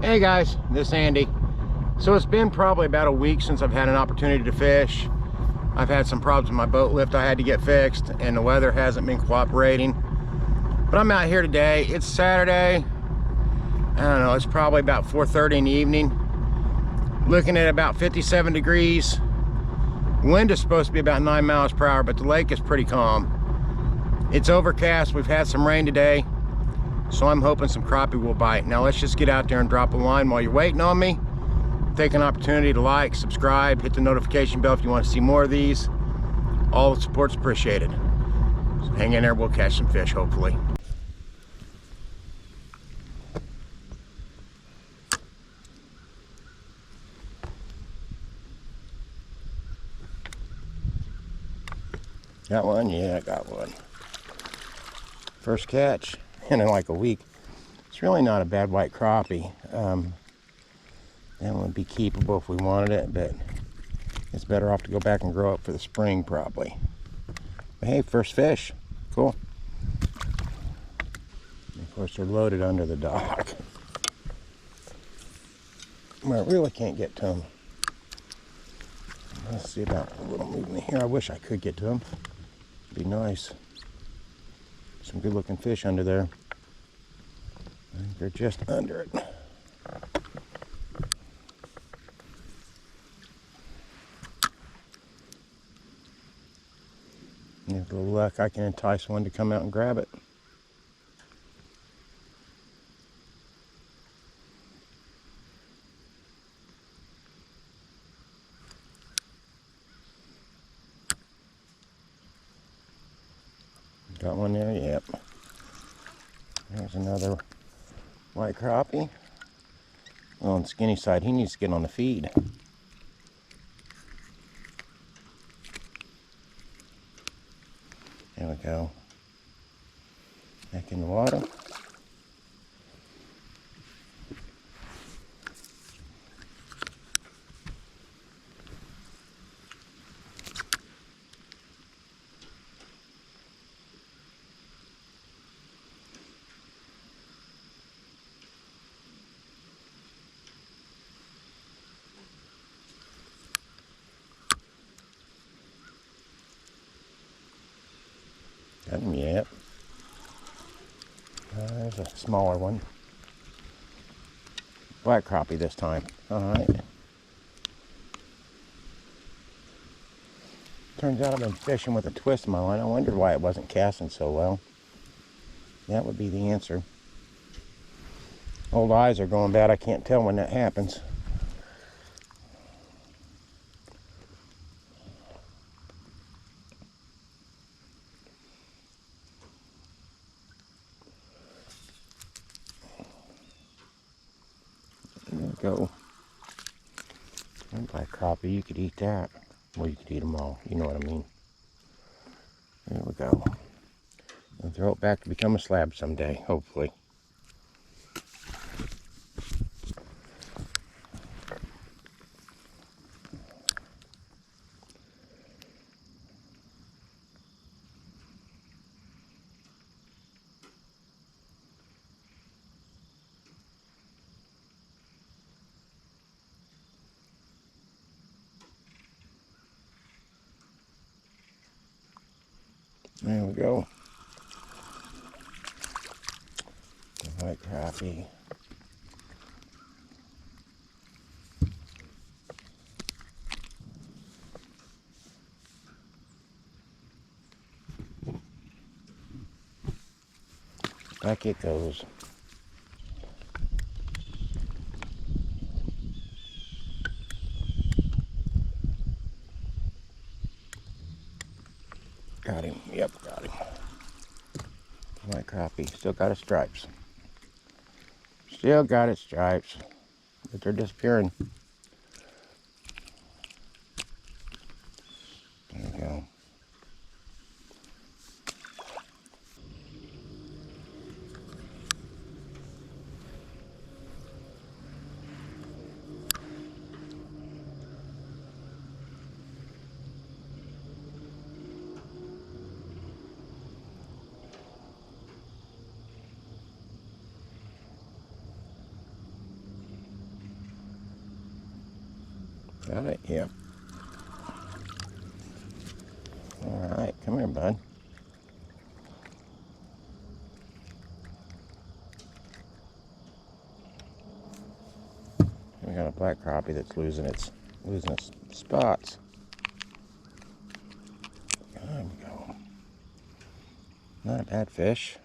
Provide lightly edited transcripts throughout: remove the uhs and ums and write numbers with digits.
Hey guys, this is Andy. So it's been probably about a week since I've had an opportunity to fish. I've had some problems with my boat lift I had to get fixed, and the weather hasn't been cooperating. But I'm out here today. It's Saturday. I don't know, it's probably about 4:30 in the evening. Looking at about 57 degrees. Wind is supposed to be about 9 miles per hour, but the lake is pretty calm. It's overcast. We've had some rain today, so I'm hoping some crappie will bite. Now let's just get out there and drop a line while you're waiting on me. Take an opportunity to like, subscribe, hit the notification bell if you want to see more of these. All the support's appreciated. So hang in there, we'll catch some fish hopefully. Got one? Yeah, I got one. First catch in like a week. It's really not a bad white crappie. That would be keepable if we wanted it, but it's better off to go back and grow up for the spring probably. But hey, first fish. Cool. And of course, they're loaded under the dock. Well, I really can't get to them. Let's see about a little movement here. I wish I could get to them. It'd be nice. Some good looking fish under there. I think they're just under it. With a little luck, I can entice one to come out and grab it. Got one there? Yep. There's another white crappie. Well, on the skinny side, he needs to get on the feed. There we go. Back in the water. Got him yet. There's a smaller one. Black crappie this time. Alright. Turns out I've been fishing with a twist in my line. I wondered why it wasn't casting so well. That would be the answer. Old eyes are going bad. I can't tell when that happens. There we go. Black crappie, you could eat that. Well, you could eat them all. You know what I mean. There we go. I'll throw it back to become a slab someday, hopefully. There we go. The white crappie. Back it goes. Got him. Yep, got him. White crappie. Still got its stripes. Still got its stripes. But they're disappearing. There we go. Got it? Yep. All right, come here, bud. We got a black crappie that's losing its spots. There we go. Not a bad fish.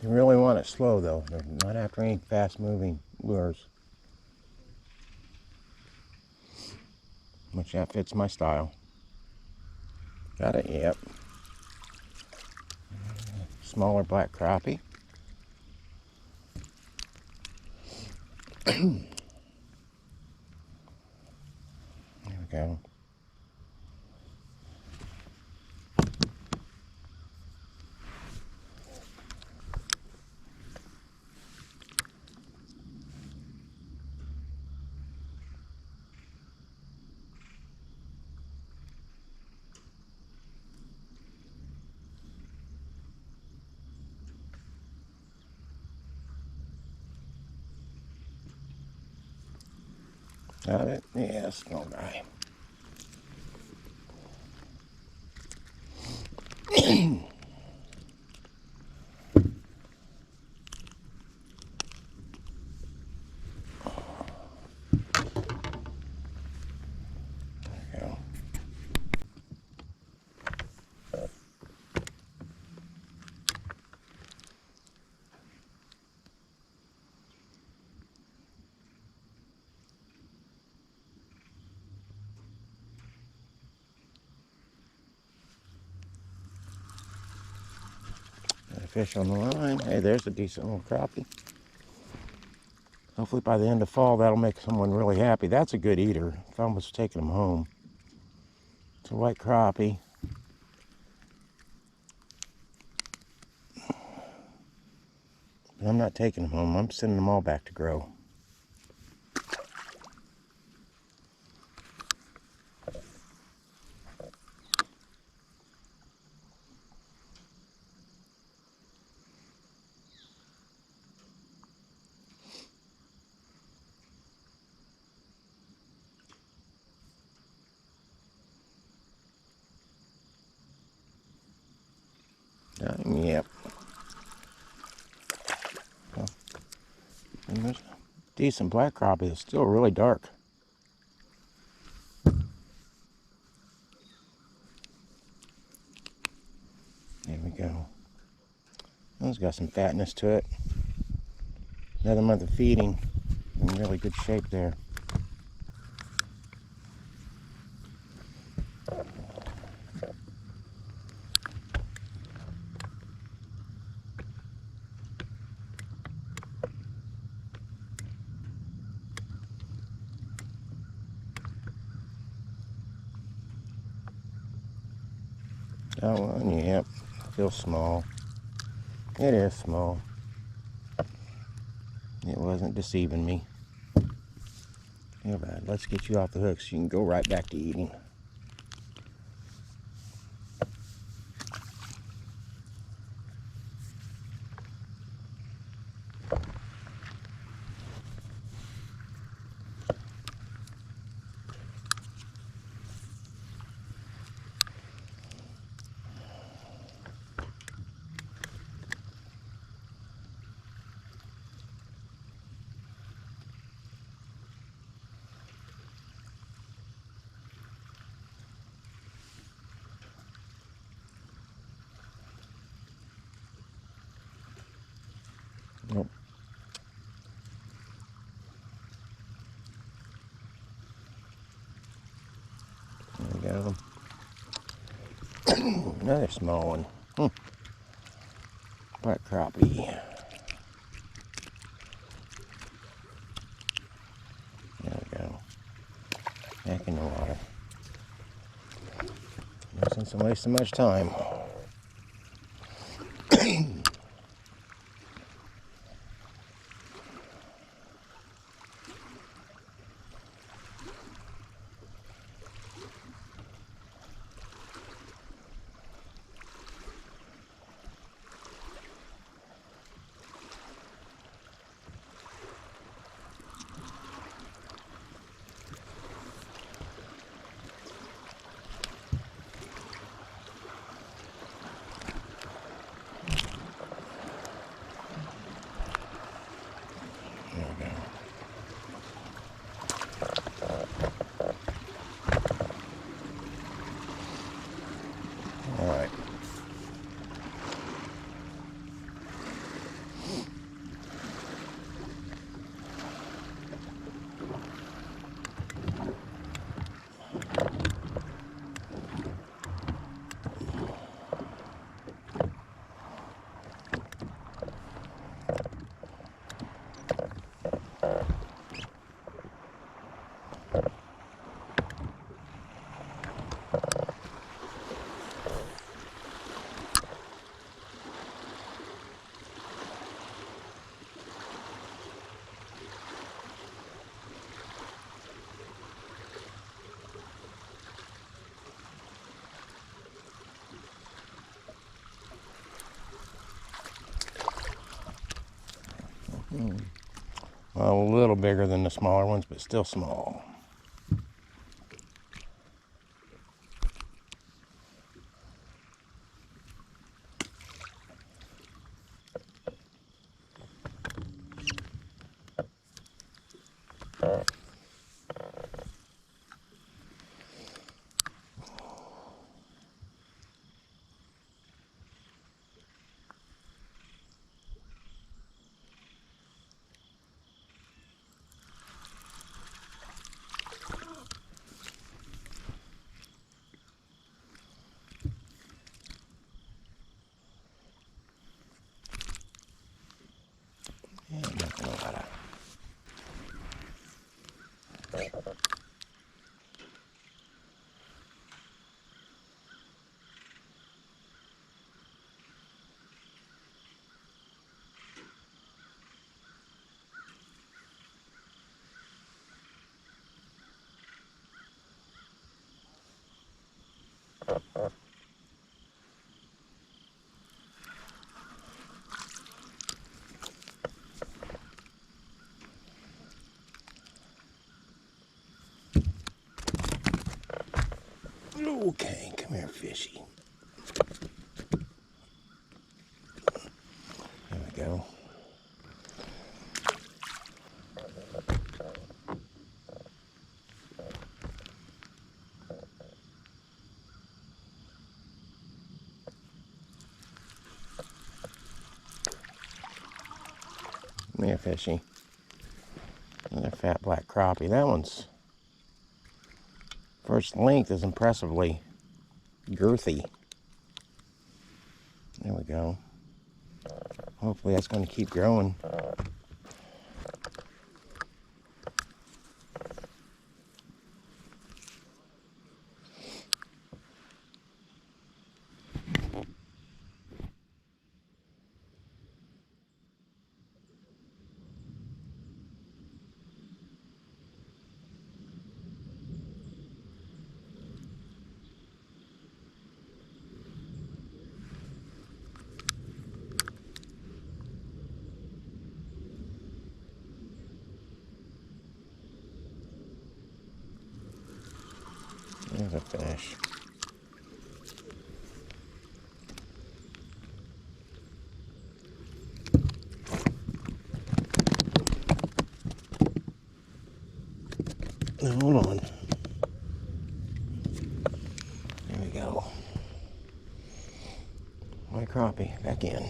You really want it slow though. They're not after any fast-moving lures. Which that fits my style. Got it? Yep. Smaller black crappie. There we go. Got it? Yeah, small guy. Fish on the line. Hey, there's a decent little crappie. Hopefully by the end of fall that'll make someone really happy. That's a good eater. If I was taking them home. It's a white crappie. But I'm not taking them home. I'm sending them all back to grow. Yep. And there's a decent black crappie that's still really dark. There we go. It's got some fatness to it. Another month of feeding. In really good shape there. That one, yep, feels small. It is small. It wasn't deceiving me. Feel bad. Let's get you off the hook so you can go right back to eating. Nope. There we go. Another small one. Black crappie. There we go. Back in the water. No sense in wasting much time. A little bigger than the smaller ones, but still small. Yeah, nothing a lot of. Okay, come here, fishy. There we go. Come here, fishy. Another fat black crappie. That one's, for its length, is impressively girthy. There we go. Hopefully that's going to keep growing. There's a fish. Now, hold on. There we go. White crappie, back in.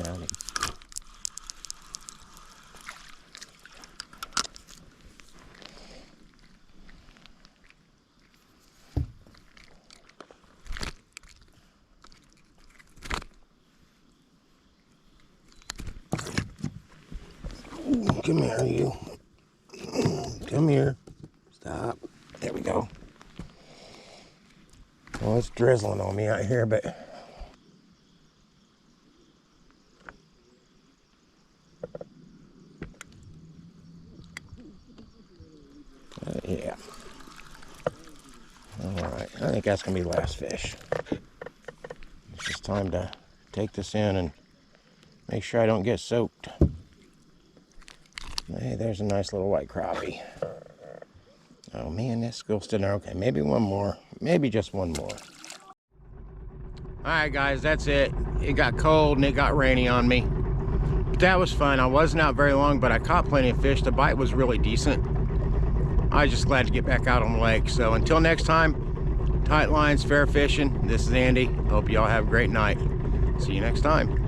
Howdy. Come here, you. Come here. Stop. There we go. Well, it's drizzling on me out here, but yeah. All right, I think that's gonna be the last fish. It's just time to take this in and make sure I don't get soaked. Hey, there's a nice little white crappie. Oh man, that's still sitting there. Okay, maybe one more. Maybe just one more. Alright guys, that's it. It got cold and it got rainy on me. But that was fun. I wasn't out very long, but I caught plenty of fish. The bite was really decent. I was just glad to get back out on the lake. So until next time, tight lines, fair fishing. This is Andy. Hope y'all have a great night. See you next time.